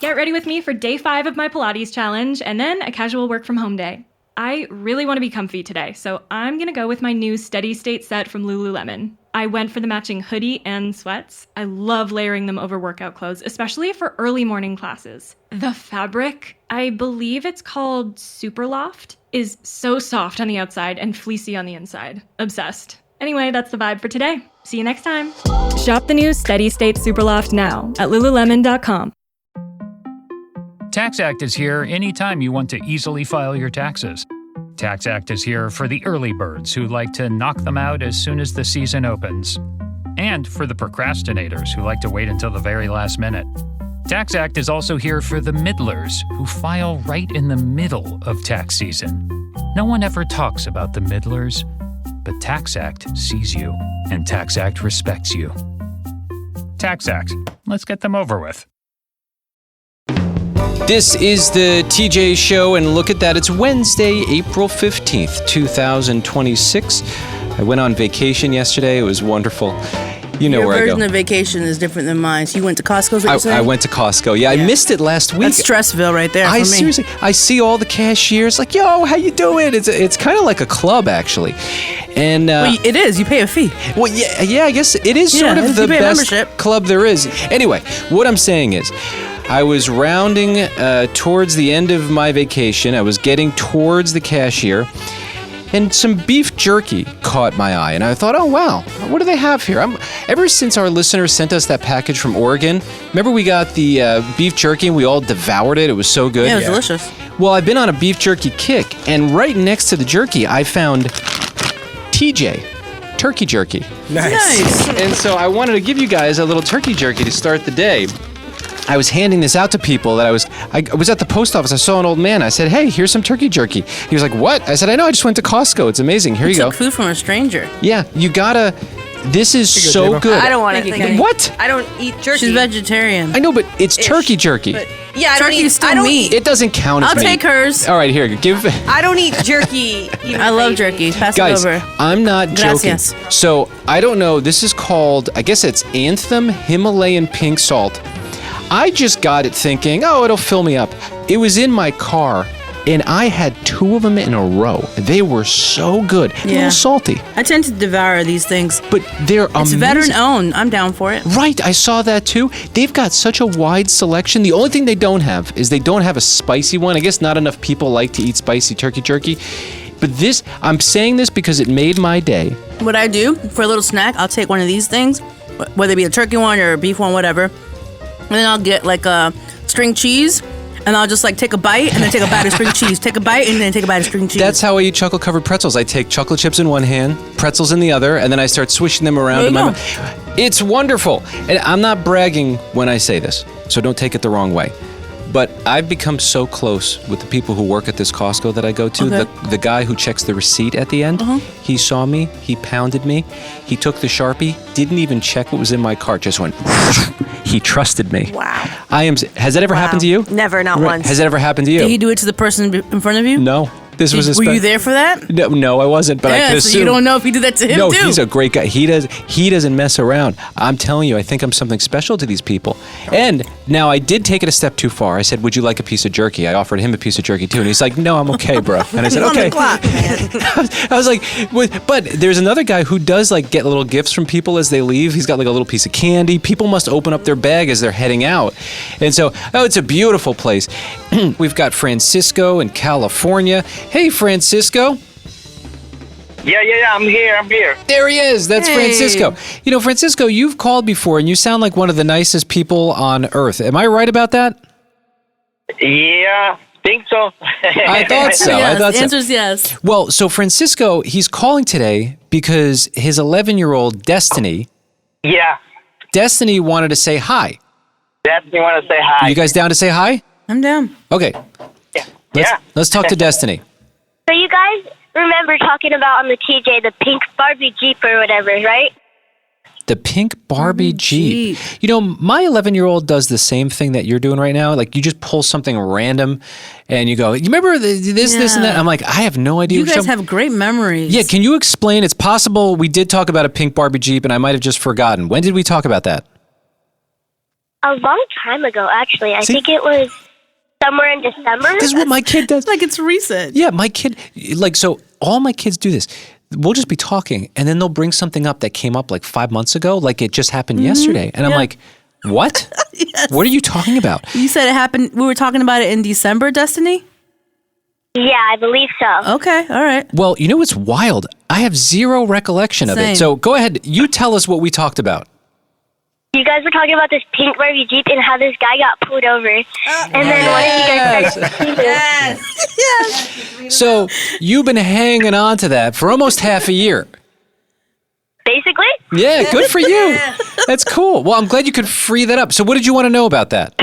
Get ready with me for day 5 of my Pilates challenge and then a casual work from home day. I really want to be comfy today, so I'm going to go with my new Steady State set from Lululemon. I went for the matching hoodie and sweats. I love layering them over workout clothes, especially for early morning classes. The fabric, I believe it's called Superloft, is so soft on the outside and fleecy on the inside. Obsessed. Anyway, that's the vibe for today. See you next time. Shop the new Steady State Superloft now at lululemon.com. TaxAct is here anytime you want to easily file your taxes. TaxAct is here for the early birds who like to knock them out as soon as the season opens. And for the procrastinators who like to wait until the very last minute. TaxAct is also here for the middlers who file right in the middle of tax season. No one ever talks about the middlers, but TaxAct sees you, and TaxAct respects you. TaxAct, let's get them over with. This is the TJ Show, and look at that. It's Wednesday, April 15th, 2026. I went on vacation yesterday. It was wonderful. You know where I go. Your version of vacation is different than mine. So you went to Costco, is what you're saying? I went to Costco. Yeah, I missed it last week. That's Stressville right there for me. Seriously, I see all the cashiers like, yo, how you doing? It's kind of like a club, actually. And well, it is. You pay a fee. Well, yeah, I guess it is sort of the best club there is. Anyway, what I'm saying is, I was rounding towards the end of my vacation. I was getting towards the cashier, and some beef jerky caught my eye. And I thought, oh, wow, what do they have here? Ever since our listeners sent us that package from Oregon, remember we got the beef jerky and we all devoured it? It was so good. Yeah, it was delicious. Well, I've been on a beef jerky kick, and right next to the jerky, I found TJ. Turkey jerky. Nice. And so I wanted to give you guys a little turkey jerky to start the day. I was handing this out to people that I was at the post office. I saw an old man. I said, hey, here's some turkey jerky. He was like, what? I said, I know. I just went to Costco. It's amazing. Here you go. Took food from a stranger. Yeah, you gotta. This is so good. I don't want it. What? I don't eat jerky. She's vegetarian. I know, but it's turkey jerky. But yeah, I don't eat. It doesn't count as meat. I'll take hers. All right, here, give. I don't eat jerky. I love jerky. Pass Guys, it over. I'm not Gracias. joking. So I don't know. This is called. I guess it's Anthem Himalayan Pink Salt. I just got it thinking, oh, it'll fill me up. It was in my car, and I had 2 of them in a row. They were so good. A little salty. I tend to devour these things. But they're amazing. It's veteran-owned. I'm down for it. Right, I saw that too. They've got such a wide selection. The only thing they don't have is they don't have a spicy one. I guess not enough people like to eat spicy turkey jerky. But this, I'm saying this because it made my day. What I do for a little snack, I'll take one of these things, whether it be a turkey one or a beef one, whatever. And then I'll get like a string cheese, and I'll just like take a bite and then take a bite of string cheese. Take a bite and then take a bite of string cheese. That's how I eat chocolate-covered pretzels. I take chocolate chips in one hand, pretzels in the other, and then I start swishing them around in my mouth. It's wonderful. And I'm not bragging when I say this, so don't take it the wrong way. But I've become so close with the people who work at this Costco that I go to. Okay. The guy who checks the receipt at the end, he saw me, he pounded me, he took the Sharpie, didn't even check what was in my cart, just went, he trusted me. Wow. Has that ever happened to you? Never, not once. Has that ever happened to you? Did he do it to the person in front of you? No. Were you there for that? No, I wasn't, but I could assume. So you don't know if he did that to him, too. No, he's a great guy. He doesn't mess around. I'm telling you, I think I'm something special to these people. And now I did take it a step too far. I said, would you like a piece of jerky? I offered him a piece of jerky, too. And he's like, no, I'm okay, bro. And I said, okay. On the clock, man. I was like, but there's another guy who does like get little gifts from people as they leave. He's got like a little piece of candy. People must open up their bag as they're heading out. And so, it's a beautiful place. We've got Fransisco in California. Hey, Fransisco. Yeah, I'm here. There he is. That's Fransisco. You know, Fransisco, you've called before, and you sound like one of the nicest people on earth. Am I right about that? Yeah, think so. I thought so. Yes, the answer is yes. Well, so Fransisco, he's calling today because his 11-year-old Destiny. Yeah. Destiny wanted to say hi. Destiny wanted to say hi. Are you guys down to say hi? I'm down. Okay. Yeah. Let's talk to Destiny. So you guys remember talking about on the TJ the pink Barbie Jeep or whatever, right? The pink Barbie Jeep. You know, my 11-year-old does the same thing that you're doing right now. Like, you just pull something random and you go, you remember this and that? I'm like, I have no idea. You guys have great memories. Yeah, can you explain? It's possible we did talk about a pink Barbie Jeep and I might have just forgotten. When did we talk about that? A long time ago, actually. I See? think it was somewhere in December. This is what my kid does. Like it's recent. Yeah, my kid, so all my kids do this. We'll just be talking, and then they'll bring something up that came up like 5 months ago, like it just happened yesterday. And I'm like, what? Yes. What are you talking about? You said it happened. We were talking about it in December, Destiny? Yeah, I believe so. Okay, all right. Well, you know what's wild? I have zero recollection of Same. it. So go ahead. You tell us what we talked about. You guys were talking about this pink Barbie Jeep and how this guy got pulled over. And then one of you guys started Yes. So you've been hanging on to that for almost half a year. basically. Yeah, good for you. That's cool. Well, I'm glad you could free that up. So what did you want to know about that?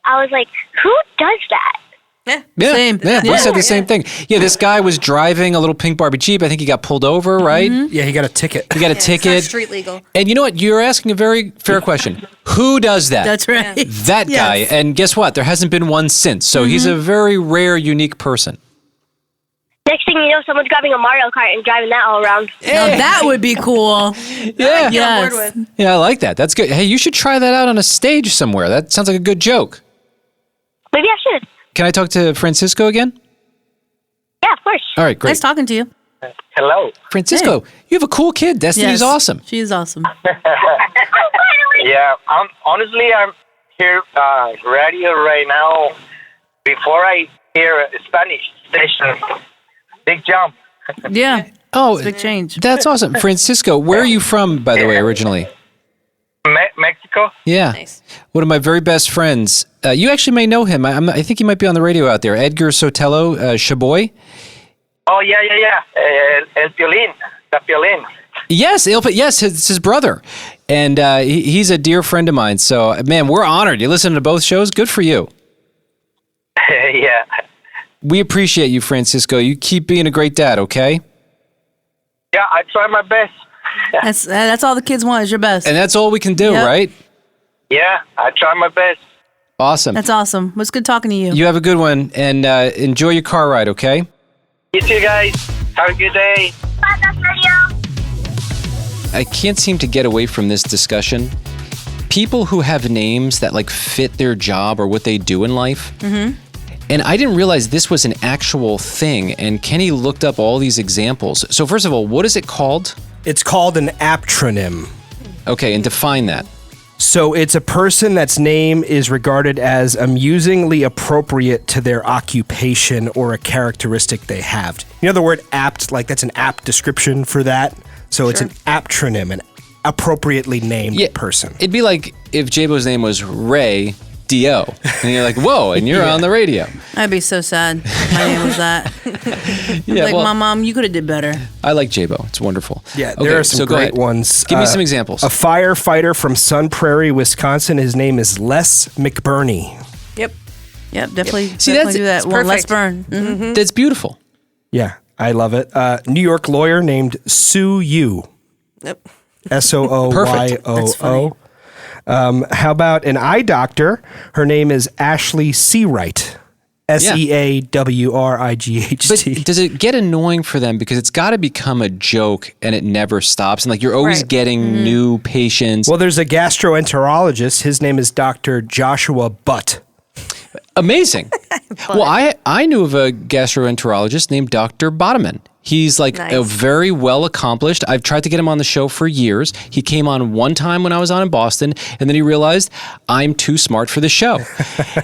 I was like, who does that? Yeah, Same. Yeah, we said the same thing. Yeah, this guy was driving a little pink Barbie Jeep. I think he got pulled over, right? Yeah, he got a ticket. He got a ticket. Street legal. And you know what? You're asking a very fair question. Who does that? That's right. That guy. Yes. And guess what? There hasn't been one since. So he's a very rare, unique person. Next thing you know, someone's grabbing a Mario Kart and driving that all around. Now that would be cool. Yeah. Yes. Yeah, I like that. That's good. Hey, you should try that out on a stage somewhere. That sounds like a good joke. Maybe I should. Can I talk to Fransisco again? Yeah, of course. All right, great. Nice talking to you. Hello. Fransisco, you have a cool kid. Destiny's Yes. awesome. She is awesome. Yeah, I'm here radio right now. Before I hear a Spanish station, big jump. Yeah. Oh, Big change. that's awesome. Francisco, where are you from, by the way, originally? Mexico. Yeah. Nice. One of my very best friends. You actually may know him. I think he might be on the radio out there. Edgar Sotelo, Shaboy. Oh yeah. El violín, the violín. Yes, it's his brother. And he's a dear friend of mine. So, man, we're honored. You listen to both shows. Good for you. Yeah. We appreciate you, Francisco. You keep being a great dad, okay? Yeah, I try my best. That's all the kids want is your best. And that's all we can do, Yep. right? Yeah, I try my best. Awesome. That's awesome. It was good talking to you. You have a good one, and enjoy your car ride, okay? You too, guys. Have a good day. Bye, that's radio. I can't seem to get away from this discussion. People who have names that like fit their job or what they do in life. Mm-hmm. And I didn't realize this was an actual thing. And Kenny looked up all these examples. So first of all, what is it called? It's called an aptronym. Okay, and define that. So it's a person that's name is regarded as amusingly appropriate to their occupation or a characteristic they have. You know the word apt, like that's an apt description for that? So it's an aptronym, an appropriately named person. It'd be like if Jabo's name was Ray D.O. And you're like, whoa, and you're on the radio. I'd be so sad if my name was that. Yeah, like, well, my mom, you could have did better. I like Jabo. It's wonderful. Yeah, Okay, there are some so go great ahead. ones. Give me some examples. A firefighter from Sun Prairie, Wisconsin. His name is Les McBurney. Yep. Yep, definitely. See, definitely that's- do that. it's Well, let's perfect. burn. Mhm. That's beautiful. Yeah, I love it. New York lawyer named Sue Yu. Yep. SOOYOO. How about an eye doctor? Her name is Ashley Seawright. SEAWRIGHT. But does it get annoying for them because it's got to become a joke and it never stops? And like you're always Right. getting new patients. Well, there's a gastroenterologist. His name is Dr. Joshua Butt. Amazing. Well, I knew of a gastroenterologist named Dr. Bodeman. He's like a Nice. very well accomplished. I've tried to get him on the show for years. He came on one time when I was on in Boston, and then he realized I'm too smart for the show.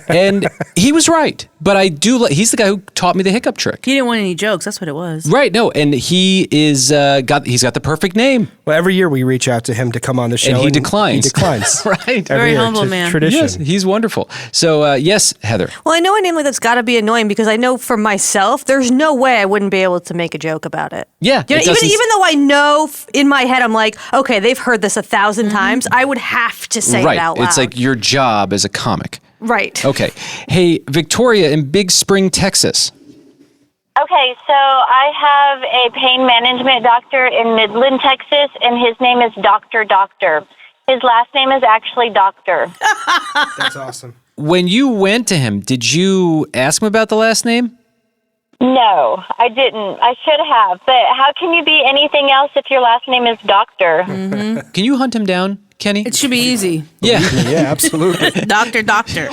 And he was right. But I do he's the guy who taught me the hiccup trick. He didn't want any jokes. That's what it was. Right, no, and he is he's got the perfect name. Well, every year we reach out to him to come on the show. And he declines. He declines. Right. Every Very year. humble It's a man. Tradition. Yes, he's wonderful. So, yes, Heather. Well, I know a name like that's got to be annoying because I know for myself, there's no way I wouldn't be able to make a joke about it. Yeah, You know, it doesn't- even though I know in my head, I'm like, okay, they've heard this 1,000 times. I would have to say Right. it out loud. It's like your job as a comic. right. Okay. Hey, Victoria in Big Spring, Texas. Okay, so I have a pain management doctor in Midland, Texas, and his name is Dr. Doctor. His last name is actually Doctor. That's awesome. When you went to him, did you ask him about the last name? No, I didn't. I should have. But how can you be anything else if your last name is Doctor? Mm-hmm. Can you hunt him down, Kenny? It should be easy. Yeah. Yeah, absolutely. Doctor. Doctor,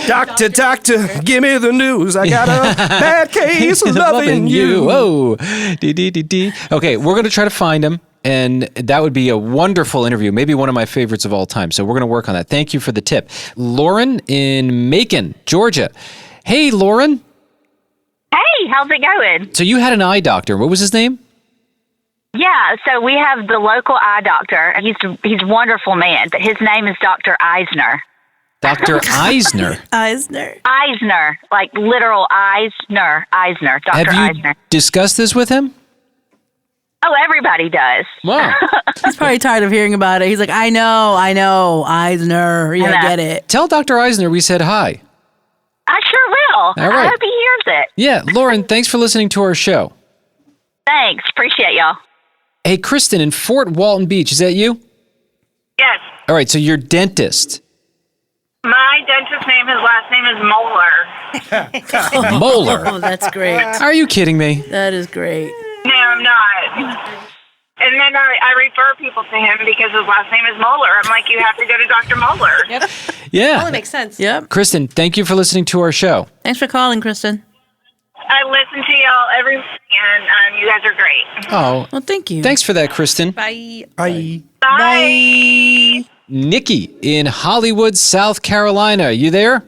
give me the news. I got a bad case of loving you. Whoa. D. Okay, we're going to try to find him, and that would be a wonderful interview. Maybe one of my favorites of all time. So we're going to work on that. Thank you for the tip. Lauren in Macon, Georgia. Hey, Lauren. Hey, how's it going? So you had an eye doctor. What was his name? Yeah, so we have the local eye doctor. He's a wonderful man, but his name is Dr. Eisner. Dr. Eisner. Eisner, like literal Eisner. Dr. Have you Eisner. discussed this with him? Oh, everybody does. Wow. He's probably tired of hearing about it. He's like, I know, Eisner. Yeah, I get it. Tell Dr. Eisner we said hi. I sure will. All right. I hope he hears it. Yeah, Lauren, thanks for listening to our show. Thanks. Appreciate y'all. Hey, Kristen in Fort Walton Beach, is that you? Yes. All right, so you're dentist. My dentist's name, his last name is Moeller. Moeller? Oh, that's great. Are you kidding me? That is great. No, I'm not. And then I refer people to him because his last name is Moeller. I'm like, you have to go to Dr. Moeller. Yep. Yeah. Totally makes sense. Yep. Kristen, thank you for listening to our show. Thanks for calling, Kristen. I listen to y'all every week, and you guys are great. Oh. Well, thank you. Thanks for that, Kristen. Bye. Bye. Bye. Nikki in Hollywood, South Carolina. You there?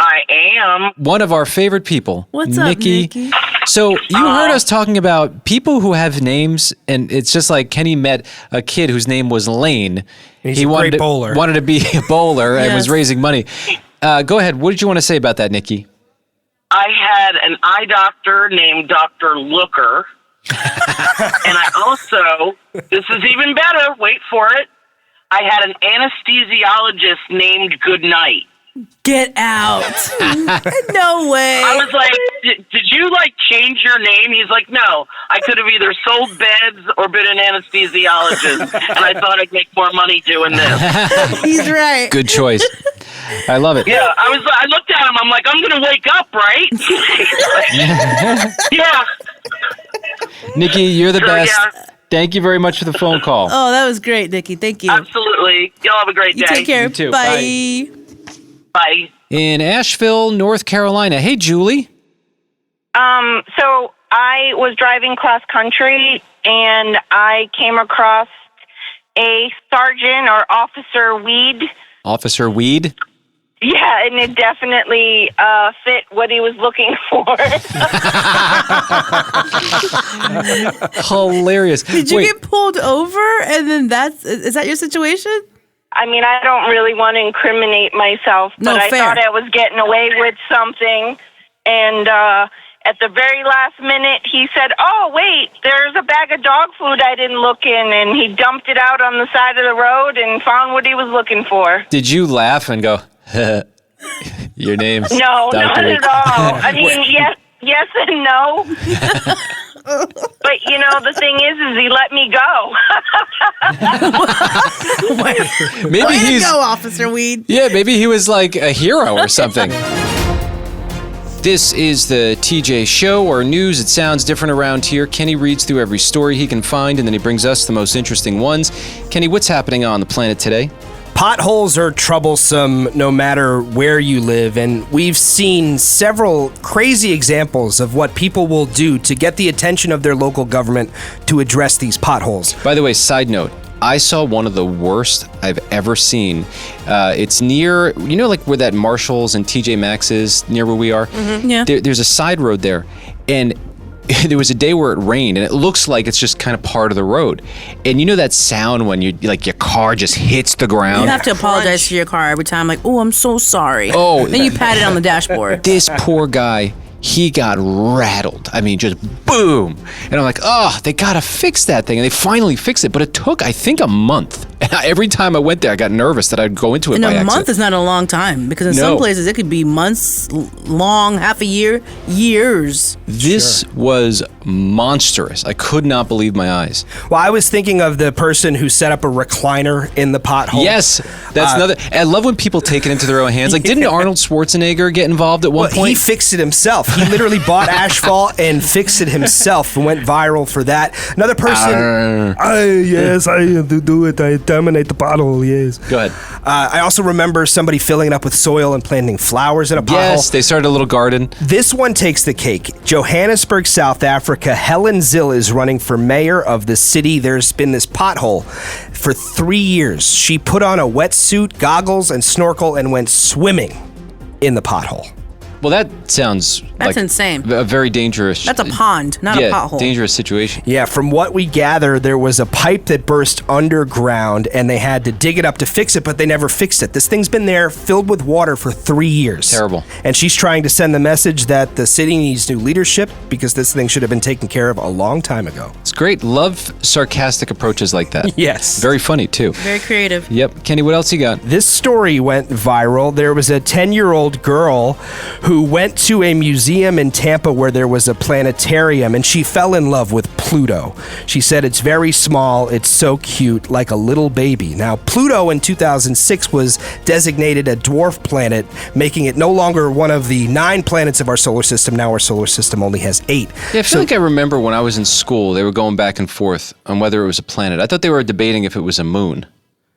I am. One of our favorite people. What's up, Nikki? So you heard us talking about people who have names, and it's just like Kenny met a kid whose name was Lane. He's a great bowler. Wanted to be a bowler and was Yes. raising money. Go ahead. What did you want to say about that, Nikki? I had an eye doctor named Dr. Looker. And I also, this is even better, wait for it, I had an anesthesiologist named Goodnight. Get out. No way. I was like, did you, like, change your name? He's like, no. I could have either sold beds or been an anesthesiologist, and I thought I'd make more money doing this. He's right. Good choice. I love it. Yeah, I looked at him. I'm like, I'm going to wake up, right? Yeah. Nikki, you're the Sure, best. yeah. Thank you very much for the phone call. Oh, that was great, Nikki. Thank you. Absolutely. Y'all have a great day. You take care. You too. Bye. Bye. In Asheville, North Carolina. Hey, Julie. So I was driving cross country and I came across a sergeant or officer weed. Officer Weed. Yeah, and it definitely fit what he was looking for. Hilarious. Did you Wait, get pulled over and then is that your situation? I mean, I don't really want to incriminate myself, but No, I fair. thought I was getting away with something. And at the very last minute, he said, oh, wait, there's a bag of dog food I didn't look in. And he dumped it out on the side of the road and found what he was looking for. did you laugh and go, your name's No, Dr. not Weed? at all. I mean, yes and no. But, you know, the thing is he let me go. Maybe Way to he's go, Officer Weed. Yeah, maybe he was like a hero or something. This is the TJ Show, or news. It sounds different around here. Kenny reads through every story he can find, and then he brings us the most interesting ones. Kenny, what's happening on the planet today? Potholes are troublesome no matter where you live, and we've seen several crazy examples of what people will do to get the attention of their local government to address these potholes. By the way, side note, I saw one of the worst I've ever seen. It's near, you know, like where that Marshalls and TJ Maxx is, near where we are? Mm-hmm. Yeah. There's a side road there, and there was a day where it rained, and it looks like it's just kind of part of the road. And you know that sound when you like your car just hits the ground? You have to apologize to your car every time, like, oh, I'm so sorry. Oh. Then you pat it on the dashboard. This poor guy, he got rattled. I mean, just boom. And I'm like, oh, they gotta fix that thing. And they finally fixed it, but it took, I think, a month. And every time I went there, I got nervous that I'd go into it And by a accident. month is not a long time, because in some No. places it could be months long, half a year, years. This was monstrous. I could not believe my eyes. Well, I was thinking of the person who set up a recliner in the pothole. Yes, that's another. I love when people take it into their own hands. Like, didn't Arnold Schwarzenegger get involved at one Well, point? he fixed it himself. himself. He literally bought asphalt and fixed it himself and went viral for that. Another person... yes, I do it. I dominate the pothole, yes. Go ahead. I also remember somebody filling it up with soil and planting flowers in a pothole. Yes, they started a little garden. This one takes the cake. Johannesburg, South Africa. Helen Zill is running for mayor of the city. There's been this pothole for 3 years. She put on a wetsuit, goggles, and snorkel and went swimming in the pothole. Well, that sounds That's like insane. a very dangerous... That's a pond, not a pothole. Dangerous situation. Yeah, from what we gather, there was a pipe that burst underground, and they had to dig it up to fix it, but they never fixed it. This thing's been there filled with water for 3 years. Terrible. And she's trying to send the message that the city needs new leadership because this thing should have been taken care of a long time ago. It's great. Love sarcastic approaches like that. Yes. Very funny, too. Very creative. Yep. Kenny, what else you got? This story went viral. There was a 10-year-old girl who went to a museum in Tampa where there was a planetarium, and she fell in love with Pluto. She said it's very small, it's so cute, like a little baby. Now, Pluto in 2006 was designated a dwarf planet, making it no longer one of the 9 planets of our solar system. Now our solar system only has 8. Yeah, I feel like I remember when I was in school, they were going back and forth on whether it was a planet. I thought they were debating if it was a moon.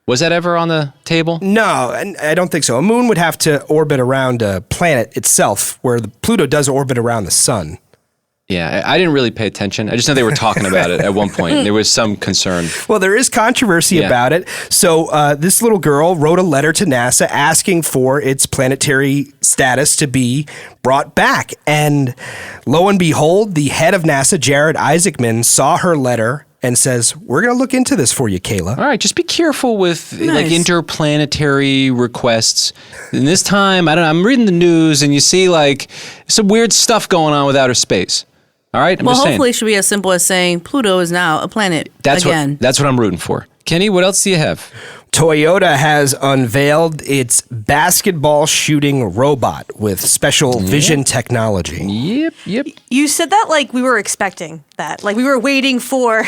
Was that ever on the table? No, and I don't think so. A moon would have to orbit around a planet itself, where the Pluto does orbit around the sun. Yeah, I didn't really pay attention. I just know they were talking about it at one point. There was some concern. Well, there is controversy about it. So this little girl wrote a letter to NASA asking for its planetary status to be brought back. And lo and behold, the head of NASA, Jared Isaacman, saw her letter and says, we're going to look into this for you, Kayla. All right, just be careful with like interplanetary requests. And this time, I'm reading the news and you see like some weird stuff going on with outer space. All right, I'm just saying. Hopefully it should be as simple as saying Pluto is now a planet again. That's what I'm rooting for. Kenny, what else do you have? Toyota has unveiled its basketball shooting robot with special vision technology. Yep. You said that like we were expecting that. Like we were waiting for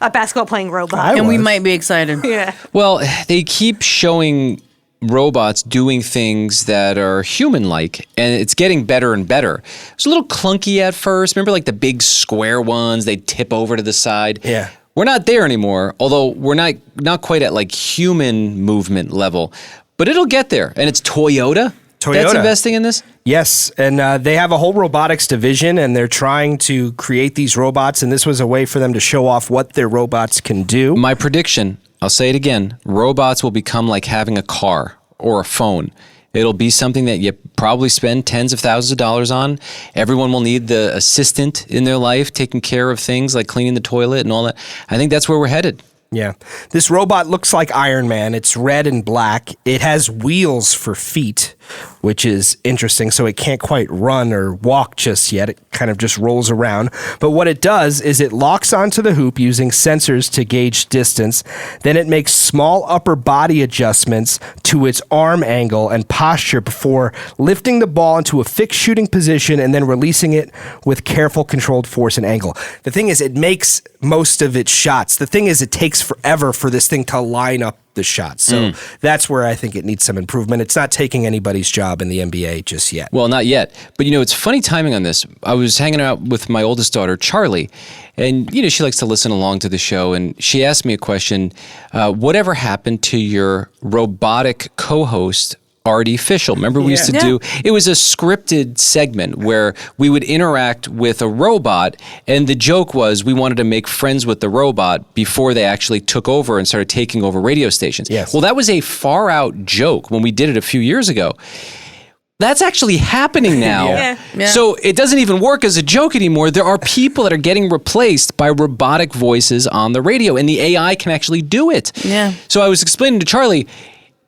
a basketball playing robot. And we might be excited. Yeah. Well, they keep showing robots doing things that are human-like, and it's getting better and better. It's a little clunky at first. Remember like the big square ones? They'd tip over to the side. Yeah. We're not there anymore, although we're not quite at like human movement level, but it'll get there. And it's Toyota that's investing in this? Yes, and they have a whole robotics division, and they're trying to create these robots, and this was a way for them to show off what their robots can do. My prediction, I'll say it again, robots will become like having a car or a phone. It'll be something that you probably spend tens of thousands of dollars on. Everyone will need the assistant in their life taking care of things like cleaning the toilet and all that. I think that's where we're headed. Yeah. This robot looks like Iron Man. It's red and black. It has wheels for feet, which is interesting. So it can't quite run or walk just yet. It kind of just rolls around. But what it does is it locks onto the hoop using sensors to gauge distance. Then it makes small upper body adjustments to its arm angle and posture before lifting the ball into a fixed shooting position and then releasing it with careful controlled force and angle. The thing is, it makes most of its shots. The thing is, it takes forever for this thing to line up the shots. So that's where I think it needs some improvement. It's not taking anybody's job in the NBA just yet. Well, not yet. But, it's funny timing on this. I was hanging out with my oldest daughter, Charlie, and, she likes to listen along to the show. And she asked me a question, whatever happened to your robotic co-host, Artie Fishel? Remember we used to do, it was a scripted segment where we would interact with a robot, and the joke was we wanted to make friends with the robot before they actually took over and started taking over radio stations. Yes. Well, that was a far out joke when we did it a few years ago. That's actually happening now. Yeah. So it doesn't even work as a joke anymore. There are people that are getting replaced by robotic voices on the radio, and the AI can actually do it. Yeah. So I was explaining to Charlie,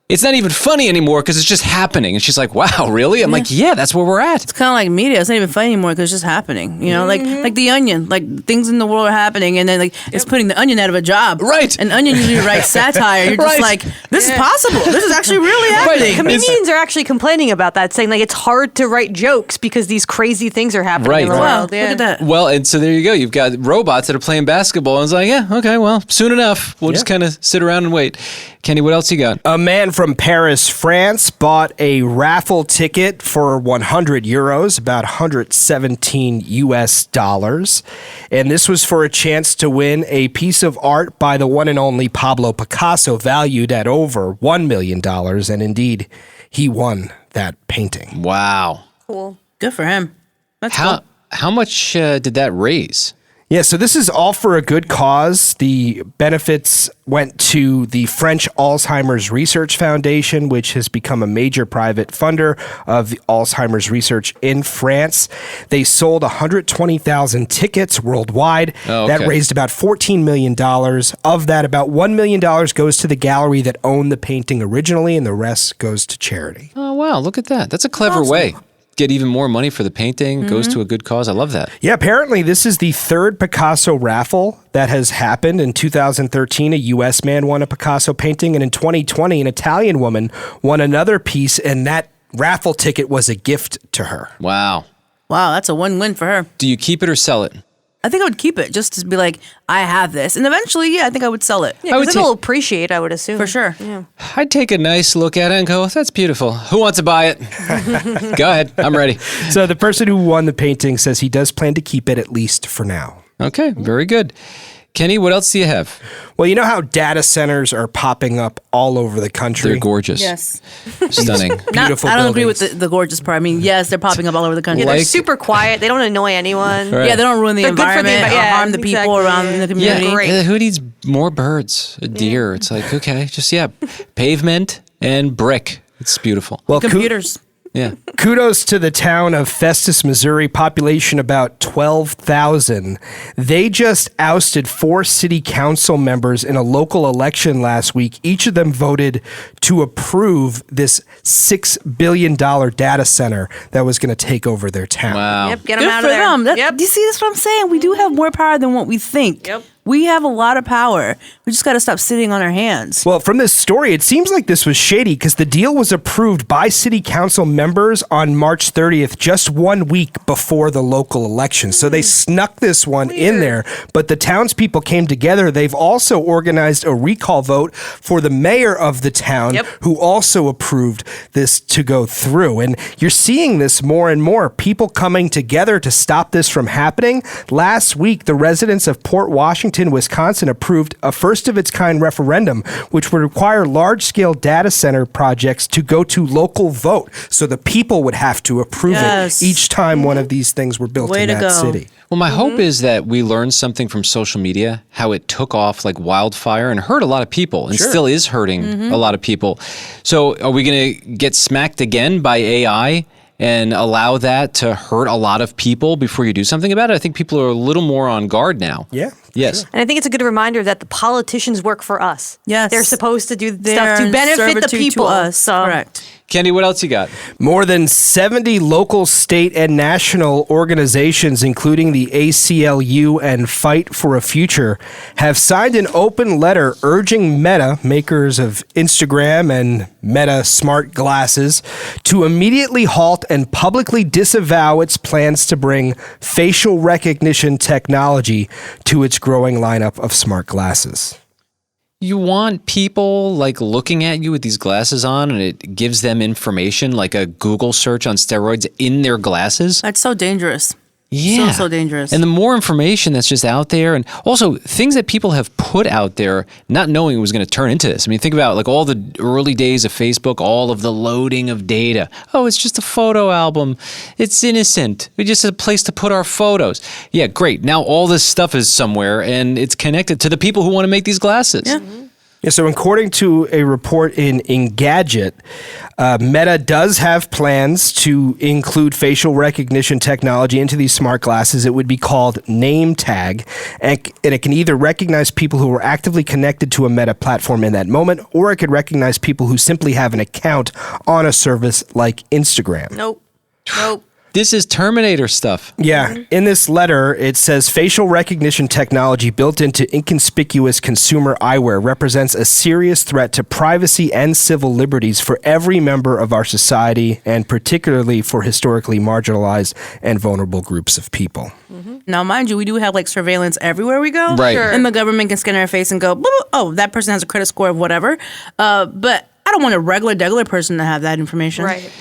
it's not even funny anymore because it's just happening. And she's like, wow, really? I'm like, yeah, that's where we're at. It's kind of like media. It's not even funny anymore because it's just happening. Like The Onion. Like things in the world are happening, and then like it's putting The Onion out of a job. Right. And Onion usually writes satire. You're just like, this is possible. This is actually really happening. happening? Comedians are actually complaining about that, saying like it's hard to write jokes because these crazy things are happening in the world. Look at that. Well, and so there you go. You've got robots that are playing basketball. And it's like, yeah, okay, well, soon enough. We'll just kind of sit around and wait. Kenny, what else you got? A man from Paris, France, bought a raffle ticket for 100 euros, about 117 US dollars. And this was for a chance to win a piece of art by the one and only Pablo Picasso, valued at over $1 million. And indeed, he won that painting. Wow. Cool. Good for him. That's cool. How much did that raise? Yeah, so this is all for a good cause. The benefits went to the French Alzheimer's Research Foundation, which has become a major private funder of the Alzheimer's research in France. They sold 120,000 tickets worldwide. Oh, okay. That raised about $14 million. Of that, about $1 million goes to the gallery that owned the painting originally, and the rest goes to charity. Oh, wow, look at that. That's a clever way. Get even more money for the painting, goes to a good cause. I love that. Yeah, apparently this is the third Picasso raffle that has happened. In 2013, a U.S. man won a Picasso painting, and in 2020, an Italian woman won another piece, and that raffle ticket was a gift to her. Wow. Wow, that's a win-win for her. Do you keep it or sell it? I think I would keep it just to be like, I have this. And eventually, yeah, I think I would sell it. Yeah, because it'll appreciate, I would assume. For sure. Yeah. I'd take a nice look at it and go, that's beautiful. Who wants to buy it? Go ahead. I'm ready. So the person who won the painting says he does plan to keep it, at least for now. Okay, very good. Kenny, what else do you have? Well, you know how data centers are popping up all over the country? They're gorgeous. Yes. Stunning. Beautiful I don't agree buildings. with the gorgeous part. I mean, yes, they're popping up all over the country. Yeah, they're Like- super quiet. They don't annoy anyone. Right. Yeah, they don't ruin the They're good for the environment or envi- yeah, harm the people exactly. around in the community. Yeah, Great. who needs more birds? A deer. It's like, okay, just, pavement and brick. It's beautiful. Well, Computers. Yeah. Kudos to the town of Festus, Missouri, population about 12,000. They just ousted 4 city council members in a local election last week. Each of them voted to approve this $6 billion data center that was going to take over their town. Wow. Yep, get them Good out for of there. them. Yep. Do you see this? What I'm saying? We do have more power than what we think. Yep. We have a lot of power. We just got to stop sitting on our hands. Well, from this story, it seems like this was shady because the deal was approved by city council members on March 30th, just 1 week before the local election. So they snuck this one in there, but the townspeople came together. They've also organized a recall vote for the mayor of the town, who also approved this to go through. And you're seeing this more and more, people coming together to stop this from happening. Last week, the residents of Port Washington, Wisconsin approved a first-of-its-kind referendum, which would require large-scale data center projects to go to local vote. So the people would have to approve it each time one of these things were built in that city. Well, my hope is that we learned something from social media, how it took off like wildfire and hurt a lot of people and still is hurting a lot of people. So are we going to get smacked again by AI and allow that to hurt a lot of people before you do something about it? I think people are a little more on guard now. Yeah. Yes. And I think it's a good reminder that the politicians work for us. Yes. They're supposed to do They're stuff to in benefit the servitude people. to us. So. Correct. Kenny, what else you got? More than 70 local, state, and national organizations, including the ACLU and Fight for a Future, have signed an open letter urging Meta, makers of Instagram and Meta smart glasses, to immediately halt and publicly disavow its plans to bring facial recognition technology to its growing lineup of smart glasses. You want people like looking at you with these glasses on and it gives them information like a Google search on steroids in their glasses? That's so dangerous. Yeah. So dangerous. And the more information that's just out there, and also things that people have put out there not knowing it was going to turn into this. I mean, think about like all the early days of Facebook, all of the loading of data. Oh, it's just a photo album. It's innocent. We just a place to put our photos. Yeah, great. Now all this stuff is somewhere and it's connected to the people who want to make these glasses. Yeah. Yeah, so according to a report in Engadget, Meta does have plans to include facial recognition technology into these smart glasses. It would be called Name Tag, and it can either recognize people who are actively connected to a Meta platform in that moment, or it could recognize people who simply have an account on a service like Instagram. Nope. This is Terminator stuff. Yeah. In this letter, it says facial recognition technology built into inconspicuous consumer eyewear represents a serious threat to privacy and civil liberties for every member of our society, and particularly for historically marginalized and vulnerable groups of people. Now, mind you, we do have like surveillance everywhere we go. Right. Sure. And the government can scan our face and go, "Boop, boop, oh, that person has a credit score of whatever. But I don't want a regular person to have that information. Right.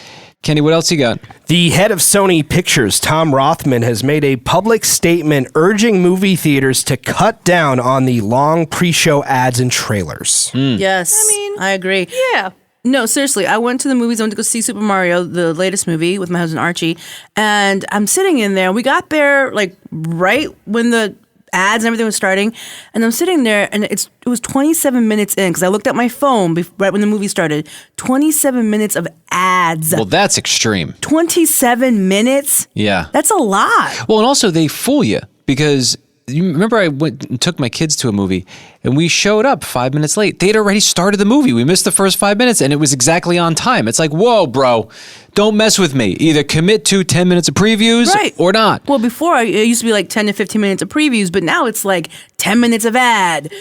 Kenny, what else you got? The head of Sony Pictures, Tom Rothman, has made a public statement urging movie theaters to cut down on the long pre-show ads and trailers. Yes, I agree. Yeah. No, seriously, I went to the movies. I went to go see Super Mario, the latest movie, with my husband Archie, and I'm sitting in there. We got there like right when the ads and everything was starting, and I'm sitting there, and it was 27 minutes in because I looked at my phone right when the movie started. 27 minutes of ads. Well, that's extreme. 27 minutes? Yeah. That's a lot. Well, and also they fool you because you remember I went and took my kids to a movie and we showed up 5 minutes late. They'd already started the movie. We missed the first 5 minutes and it was exactly on time. It's like, whoa, bro, don't mess with me. Either commit to 10 minutes of previews or not. Well, before it used to be like 10 to 15 minutes of previews, but now it's like 10 minutes of ad,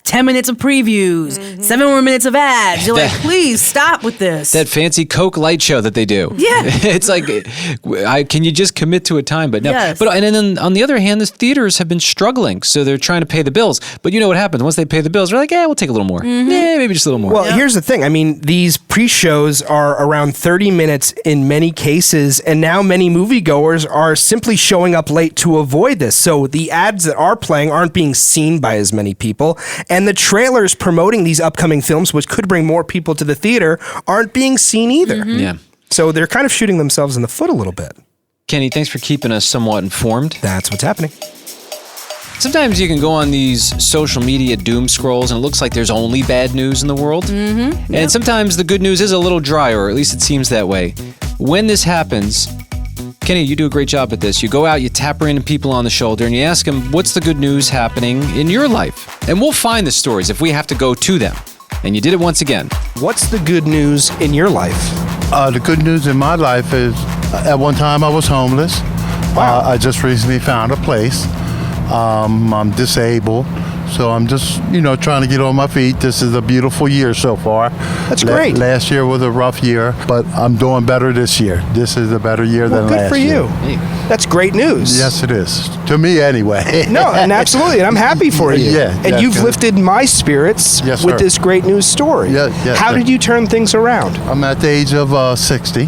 10 minutes of previews, 7 more minutes of ads. You're like, please stop with this. That fancy Coke light show that they do. Yeah. It's like, can you just commit to a time? But no. Yes. But and then on the other hand, the theaters have been struggling, so they're trying to pay the bills. But you know what happens? Once they pay the bills, they're like, yeah, we'll take a little more. Yeah, maybe just a little more. Well, here's the thing. I mean, these pre-shows are around 30 minutes in many cases, and now many moviegoers are simply showing up late to avoid this. So the ads that are playing aren't being seen by as many people, and the trailers promoting these upcoming films, which could bring more people to the theater, aren't being seen either. Yeah. So they're kind of shooting themselves in the foot a little bit. Kenny, thanks for keeping us somewhat informed. That's what's happening. Sometimes you can go on these social media doom scrolls and it looks like there's only bad news in the world. And sometimes the good news is a little dry, or at least it seems that way. When this happens, Kenny, you do a great job at this. You go out, you tap random people on the shoulder, and you ask them, what's the good news happening in your life? And we'll find the stories if we have to go to them. And you did it once again. What's the good news in your life? The good news in my life is at one time I was homeless. Wow. I just recently found a place. I'm disabled, so I'm just, trying to get on my feet. This is a beautiful year so far. That's great. Last year was a rough year, but I'm doing better this year. This is a better year than last year. Good for you. That's great news. Yes, it is. To me, anyway. No, and absolutely, and I'm happy for you. Yeah. And you've good. lifted my spirits Yes, with sir. this great news story. Yes, How sir. did you turn things around? I'm at the age of 60,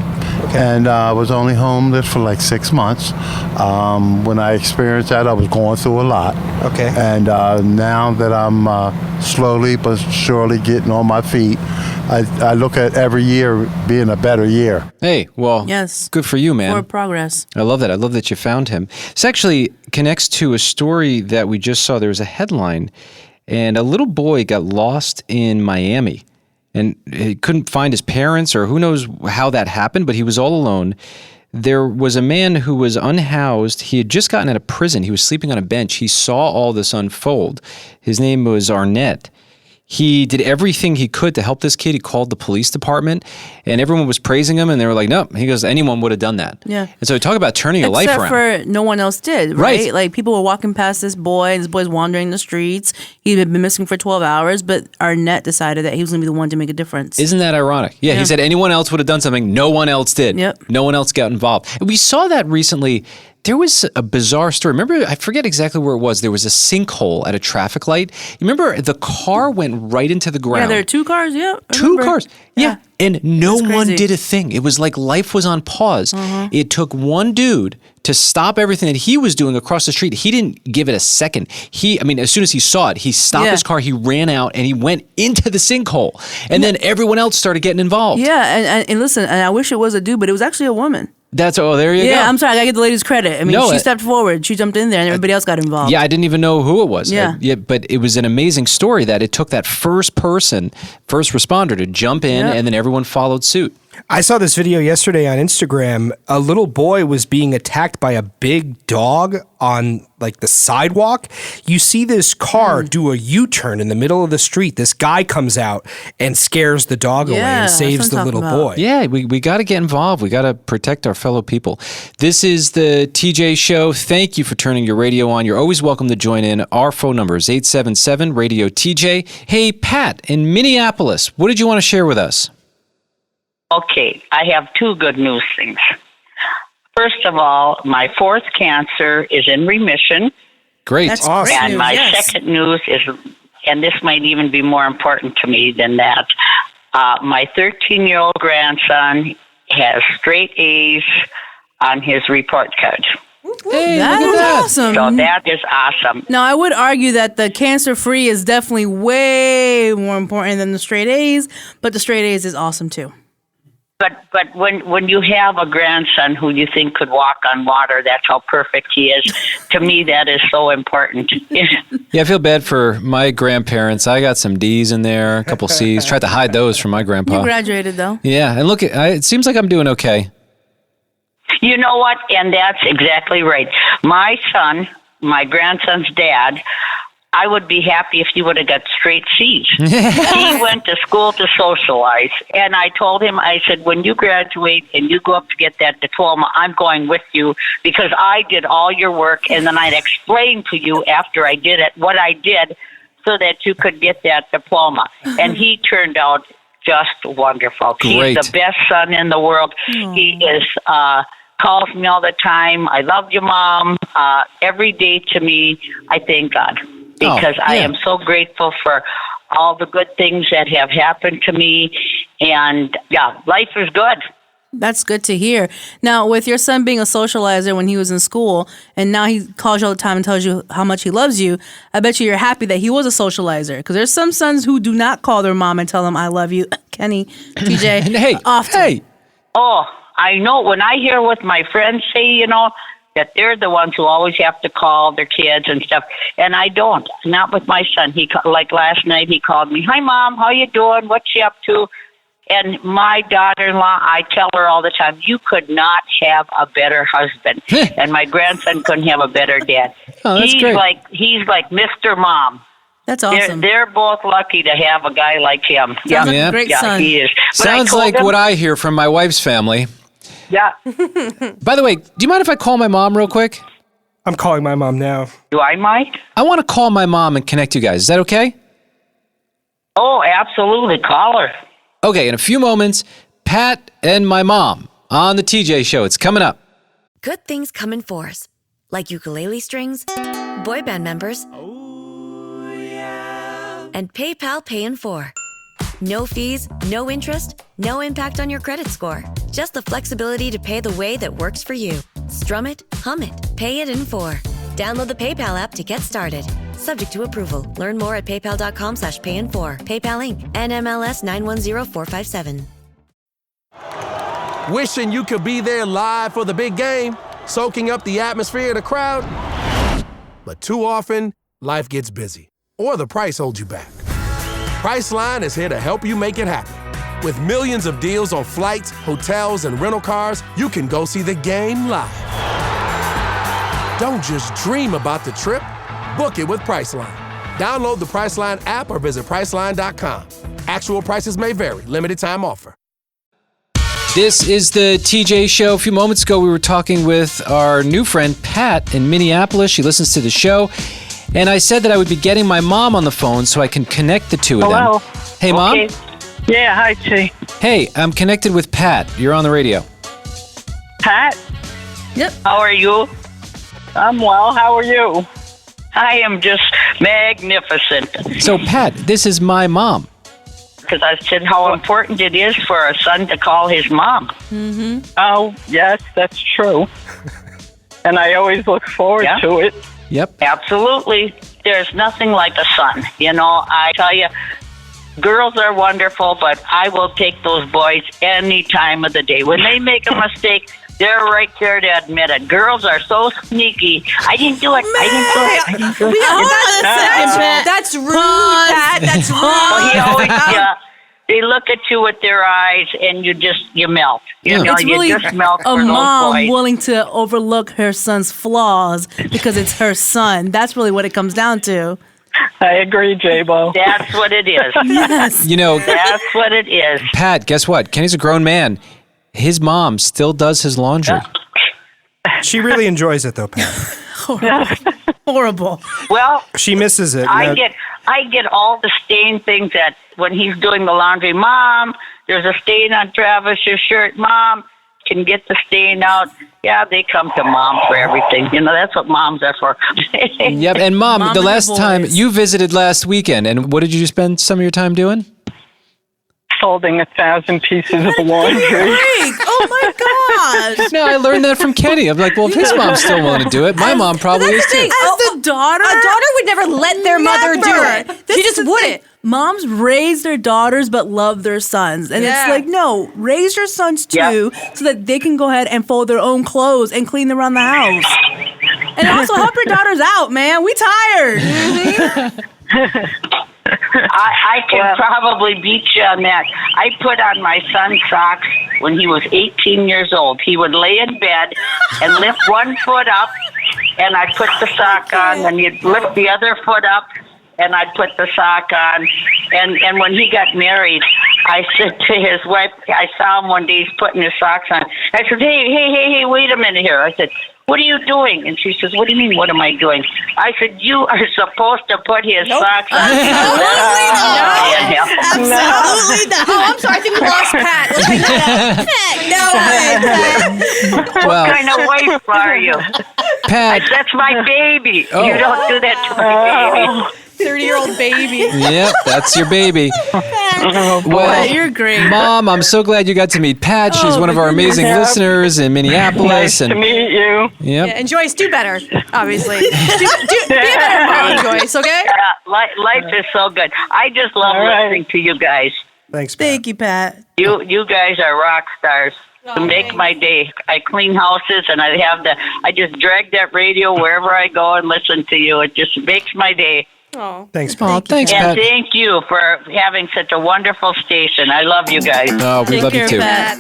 and I was only homeless for like 6 months. When I experienced that, I was going through a lot. Okay. And now that I'm slowly but surely getting on my feet, I look at every year being a better year. Hey, well, Yes. good for you, man. More progress. I love that. I love that you found him. This actually connects to a story that we just saw. There was a headline, and a little boy got lost in Miami, and he couldn't find his parents, or who knows how that happened, but he was all alone. There was a man who was unhoused. He had just gotten out of prison. He was sleeping on a bench. He saw all this unfold. His name was Arnett. He did everything he could to help this kid. He called the police department, and everyone was praising him, and they were like, no. He goes, anyone would have done that. Yeah. And so talk about turning your life around. Except for no one else did, right? Like people were walking past this boy, and this boy's wandering the streets. He had been missing for 12 hours, but Arnett decided that he was going to be the one to make a difference. Isn't that ironic? Yeah, he said anyone else would have done something. No one else did. Yep. No one else got involved. And we saw that recently. There was a bizarre story. Remember, I forget exactly where it was. There was a sinkhole at a traffic light. You remember the car went right into the ground. Yeah, there are 2 cars. Yeah, I Two remember. cars. Yeah. And no That's one crazy. did a thing. It was like life was on pause. It took one dude to stop everything that he was doing across the street. He didn't give it a second. As soon as he saw it, he stopped his car, he ran out, and he went into the sinkhole. And then everyone else started getting involved. Yeah, and listen, and I wish it was a dude, but it was actually a woman. There you go. Yeah, I'm sorry, I gotta give the ladies credit. I mean, she stepped forward, she jumped in there, and everybody else got involved. Yeah, I didn't even know who it was. Yeah. But it was an amazing story that it took that first responder to jump in, and then everyone followed suit. I saw this video yesterday on Instagram. A little boy was being attacked by a big dog on like the sidewalk. You see this car do a U-turn in the middle of the street. This guy comes out and scares the dog away and saves the little boy. Yeah, we got to get involved. We got to protect our fellow people. This is the TJ Show. Thank you for turning your radio on. You're always welcome to join in. Our phone number is 877-RADIO-TJ. Hey, Pat, in Minneapolis, what did you want to share with us? Okay, I have two good news things. First of all, my fourth cancer is in remission. Great. That's awesome. And my second news is, and this might even be more important to me than that, my 13-year-old grandson has straight A's on his report card. Hey, That look is at that. awesome. So that is awesome. Now, I would argue that the cancer-free is definitely way more important than the straight A's, but the straight A's is awesome too. But when you have a grandson who you think could walk on water, that's how perfect he is. To me, that is so important. Yeah, I feel bad for my grandparents. I got some D's in there, a couple C's. Tried to hide those from my grandpa. You graduated though. Yeah, and look, it seems like I'm doing okay. You know what? And that's exactly right. My son, my grandson's dad, I would be happy if he would have got straight C's. He went to school to socialize. And I told him, I said, when you graduate and you go up to get that diploma, I'm going with you because I did all your work. And then I'd explain to you after I did it what I did so that you could get that diploma. And he turned out just wonderful. Great. He's the best son in the world. He is... calls me all the time. I love you, Mom. Every day to me, I thank God because I am so grateful for all the good things that have happened to me. And yeah, life is good. That's good to hear. Now, with your son being a socializer when he was in school, and now he calls you all the time and tells you how much he loves you, I bet you're happy that he was a socializer. Because there's some sons who do not call their mom and tell them, I love you. Kenny, TJ, often. Oh, I know. When I hear what my friends say, that they're the ones who always have to call their kids and stuff, and I don't. Not with my son. Like last night, he called me, "Hi, Mom, how you doing? What's you up to?" And my daughter-in-law, I tell her all the time, you could not have a better husband. And my grandson couldn't have a better dad. Oh, that's great. He's like Mr. Mom. That's awesome. They're both lucky to have a guy like him. Sounds like a great son. He is. But Sounds like what I hear from my wife's family. Yeah. By the way, do you mind if I call my mom real quick? I'm calling my mom now. Do I mind? I want to call my mom and connect you guys. Is that okay? Oh, absolutely. Call her. Okay, in a few moments, Pat and my mom on the TJ Show. It's coming up. Good things come in fours, like ukulele strings, boy band members, and PayPal Pay in 4. No fees, no interest, no impact on your credit score. Just the flexibility to pay the way that works for you. Strum it, hum it, pay it in 4. Download the PayPal app to get started. Subject to approval. Learn more at paypal.com/payin4. PayPal Inc. NMLS 910457. Wishing you could be there live for the big game, soaking up the atmosphere of the crowd. But too often, life gets busy, or the price holds you back. Priceline is here to help you make it happen. With millions of deals on flights, hotels, and rental cars, you can go see the game live. Don't just dream about the trip. Book it with Priceline. Download the Priceline app or visit Priceline.com. Actual prices may vary. Limited time offer. This is the TJ Show. A few moments ago, we were talking with our new friend, Pat, in Minneapolis. She listens to the show. And I said that I would be getting my mom on the phone so I can connect the two of them. Hey, Mom? Yeah, hi, Chi. Hey, I'm connected with Pat. You're on the radio. Pat? Yep. How are you? I'm well. How are you? I am just magnificent. So, Pat, this is my mom. Because I said how important it is for a son to call his mom. Mm-hmm. Oh, yes, that's true. And I always look forward to it. Yep. Absolutely. There's nothing like a son. I tell you, girls are wonderful, but I will take those boys any time of the day. When they make a mistake, they're right there to admit it. Girls are so sneaky. I didn't do it. I didn't do it. That's rude, Pat. That's rude. Well, he always, they look at you with their eyes, and you melt. You know, It's you really just melt a for those mom boys. willing to overlook her son's flaws because it's her son. That's really what it comes down to. I agree, J-Bo. That's what it is. Yes. You know, That's what it is. Pat, guess what? Kenny's a grown man. His mom still does his laundry. She really enjoys it, though, Pat. Horrible. Well, She misses it. I Now- get all the stain things that when he's doing the laundry. Mom, there's a stain on Travis's shirt. Mom, can you get the stain out? Yeah, they come to Mom for everything. You know, that's what moms are for. Yep, and Mom, Mom the and last the time boys. you visited last weekend, and what did you spend some of your time doing? Folding 1,000 pieces of laundry. Oh my gosh. No, I learned that from Kenny. I'm like, well, if his mom's still willing to do it, my mom probably is too. As the daughter? A daughter would never let their mother do it. This She is just the wouldn't. thing. Moms raise their daughters but love their sons. And Yeah. it's like, no, raise your sons too so that they can go ahead and fold their own clothes and clean around the house. And also help your daughters out, man. We tired. I can probably beat you on that. I put on my son's socks when he was 18 years old. He would lay in bed and lift one foot up, and I'd put the sock on, and he'd lift the other foot up, and I'd put the sock on. And when he got married, I said to his wife, I saw him one day, he's putting his socks on. I said, hey, wait a minute here. I said, what are you doing? And she says, what do you mean, what am I doing? I said, you are supposed to put his socks on. Absolutely not. Absolutely not. Oh, I'm sorry. I think we lost Pat. No way. Well, What kind of wife are you? Pat. That's my baby. Oh. You don't do that to my baby. 30-year-old baby. Yep, that's your baby. Well, You're great. Mom, I'm so glad you got to meet Pat. She's Oh, one of our amazing Yeah. listeners in Minneapolis. Nice to meet you. Yep. Yeah, and Joyce, do better, obviously. Be a better mom, Joyce, okay? Life is so good. I just love All right. listening to you guys. Thanks, Pat. Thank you, Pat. You guys are rock stars. To make my day. I clean houses and I just drag that radio wherever I go and listen to you. It just makes my day. Oh. Thanks, Oh, Pat. thanks, And Pat. thank you for having such a wonderful station. I love you guys. Oh, we Take love you care, too. Pat.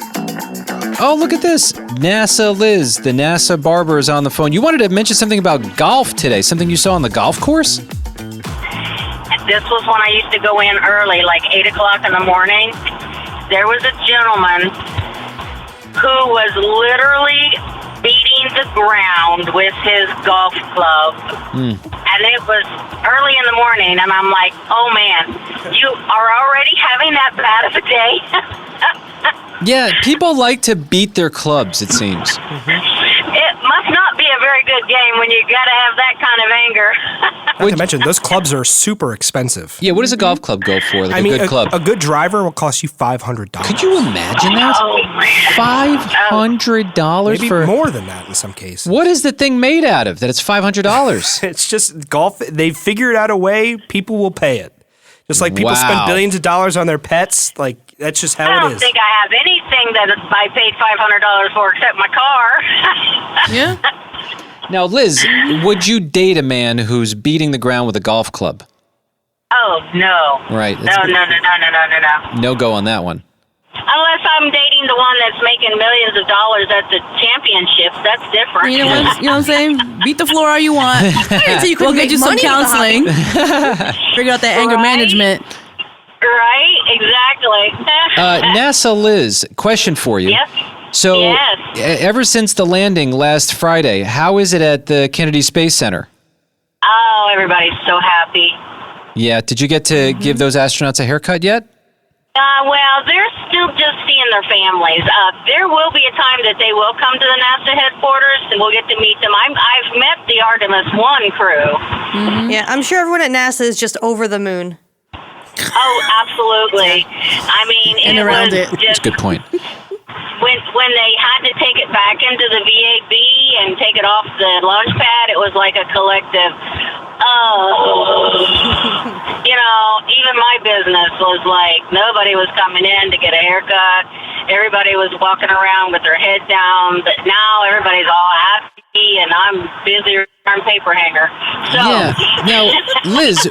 Oh, look at this. NASA Liz, the NASA Barber, is on the phone. You wanted to mention something about golf today, something you saw on the golf course? This was when I used to go in early, like 8 o'clock in the morning. There was a gentleman who was literally beating the ground with his golf club. And it was early in the morning, and I'm like, oh man, you are already having that bad of a day? Yeah, people like to beat their clubs, it seems. It must not be a very good game when you got to have that kind of anger. Not to mention, those clubs are super expensive. Yeah, what does a golf club go for? Like a good club? A good driver will cost you $500. Could you imagine that? Oh, man. $500 Maybe for more than that in some cases. What is the thing made out of that it's $500? It's just golf. They've figured out a way people will pay it. Just like people spend Wow. billions of dollars on their pets. Like, that's just I how it don't is. think I have anything that I paid $500 for except my car. Yeah. Now, Liz, would you date a man who's beating the ground with a golf club? Oh, no. Right. No. No go on that one. Unless I'm dating the one that's making millions of dollars at the championships, that's different. You know what I'm saying? Beat the floor all you want. So you We'll couldn't get make you some money with the hobby. counseling. Figure out that anger Right? management. Right? Exactly. NASA Liz, question for you. Yes. So, Yes. ever since the landing last Friday, how is it at the Kennedy Space Center? Oh, everybody's so happy. Yeah, did you get to give those astronauts a haircut yet? Well, they're still just seeing their families. There will be a time that they will come to the NASA headquarters, and we'll get to meet them. I've met the Artemis I crew. Yeah, I'm sure everyone at NASA is just over the moon. Oh, absolutely. I mean, And around it. That's just a good point. when they had to take it back into the VAB and take it off the launch pad, it was like a collective, you know, even my business was like, nobody was coming in to get a haircut. Everybody was walking around with their head down, but now everybody's all happy, and I'm busy darn paper hanger. So, Yeah. Now, Liz,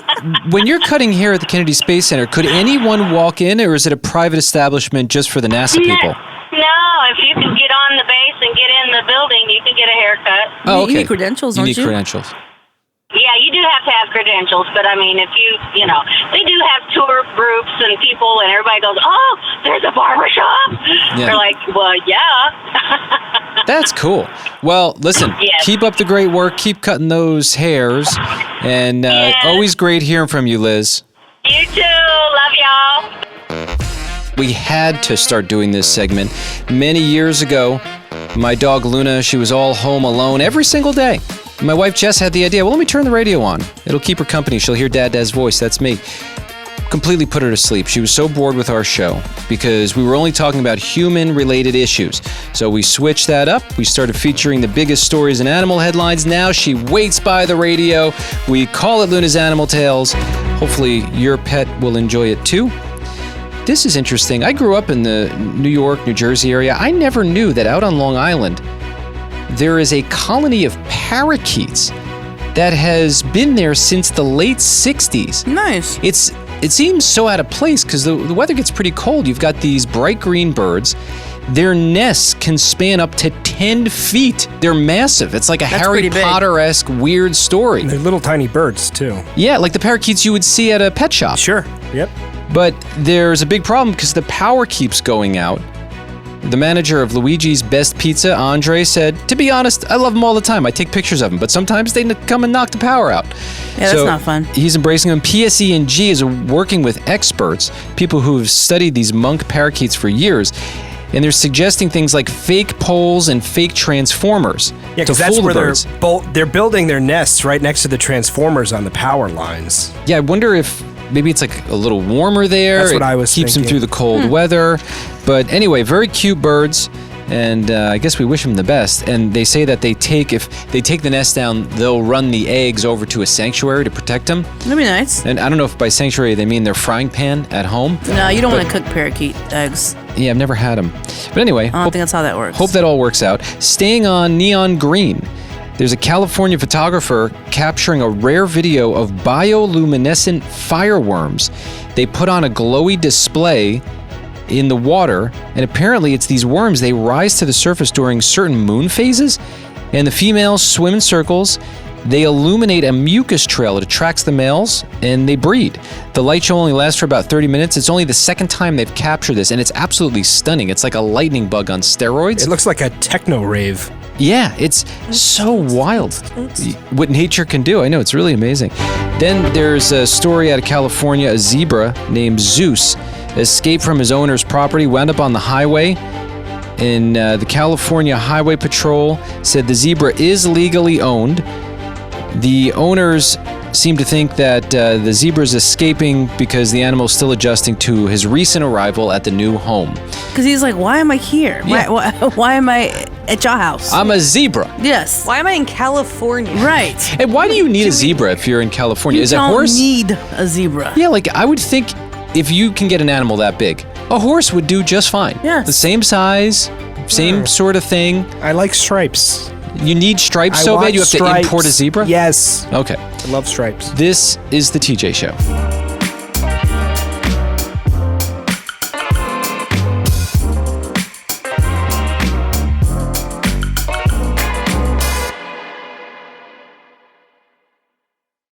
when you're cutting hair at the Kennedy Space Center, could anyone walk in, or is it a private establishment just for the NASA people? No, if you can get on the base and get in the building, you can get a haircut. Oh, okay. You need credentials, don't you? You need credentials. Yeah, you do have to have credentials, but I mean, if you know, they do have tour groups and people, and everybody goes, "Oh, there's a barber shop." Yeah. They're like, "Well, yeah." That's cool. Well, listen, Yes. keep up the great work. Keep cutting those hairs. And always great hearing from you, Liz. You too. Love y'all. We had to start doing this segment. Many years ago, my dog Luna, she was all home alone every single day. My wife Jess had the idea, well, let me turn the radio on. It'll keep her company. She'll hear Dad's voice. That's me. Completely put her to sleep. She was so bored with our show because we were only talking about human-related issues. So we switched that up. We started featuring the biggest stories in animal headlines. Now she waits by the radio. We call it Luna's Animal Tales. Hopefully your pet will enjoy it too. This is interesting. I grew up in the New York, New Jersey area. I never knew that out on Long Island, there is a colony of parakeets that has been there since the late 60s. Nice. It seems so out of place because the weather gets pretty cold. You've got these bright green birds. Their nests can span up to 10 feet. They're massive. It's like a Harry Potter-esque weird story. They're little tiny birds, too. Yeah, like the parakeets you would see at a pet shop. Sure, yep. But there's a big problem because the power keeps going out. The manager of Luigi's Best Pizza, Andre, said, to be honest, I love them all the time. I take pictures of them, but sometimes they come and knock the power out. Yeah, that's not fun. He's embracing them. PSE&G is working with experts, people who have studied these monk parakeets for years, and they're suggesting things like fake poles and fake transformers Yeah, to because that's fool the where birds. they're building their nests right next to the transformers on the power lines. Yeah, I wonder if maybe it's like a little warmer there. That's what I was keeps them thinking. through the cold weather. But anyway, very cute birds, and I guess we wish them the best. And they say that if they take the nest down, they'll run the eggs over to a sanctuary to protect them. That'd be nice. And I don't know if by sanctuary they mean their frying pan at home. No, you don't want to cook parakeet eggs. Yeah, I've never had them. But anyway, I don't think that's how that works. Hope that all works out. Staying on neon green. There's a California photographer capturing a rare video of bioluminescent fireworms. They put on a glowy display in the water, and apparently it's these worms. They rise to the surface during certain moon phases, and the females swim in circles. They illuminate a mucus trail. It attracts the males, and they breed. The light show only lasts for about 30 minutes. It's only the second time they've captured this, and it's absolutely stunning. It's like a lightning bug on steroids. It looks like a techno rave. Yeah, it's so wild what nature can do. I know, it's really amazing. Then there's a story out of California. A zebra named Zeus escaped from his owner's property, wound up on the highway. And the California Highway Patrol said the zebra is legally owned. The owners seem to think that the zebra is escaping because the animal is still adjusting to his recent arrival at the new home. Because he's like, why am I here? Yeah. Why am I at your house? I'm a zebra. Yes. Why am I in California? Right. And why do you need a zebra if you're in California? You Is a don't horse? need a zebra. Yeah, like I would think if you can get an animal that big, a horse would do just fine. Yeah. The same size, same sort of thing. I like stripes. You need stripes I so want bad you have to stripes. import a zebra? Yes. Okay. I love stripes. This is the TJ Show.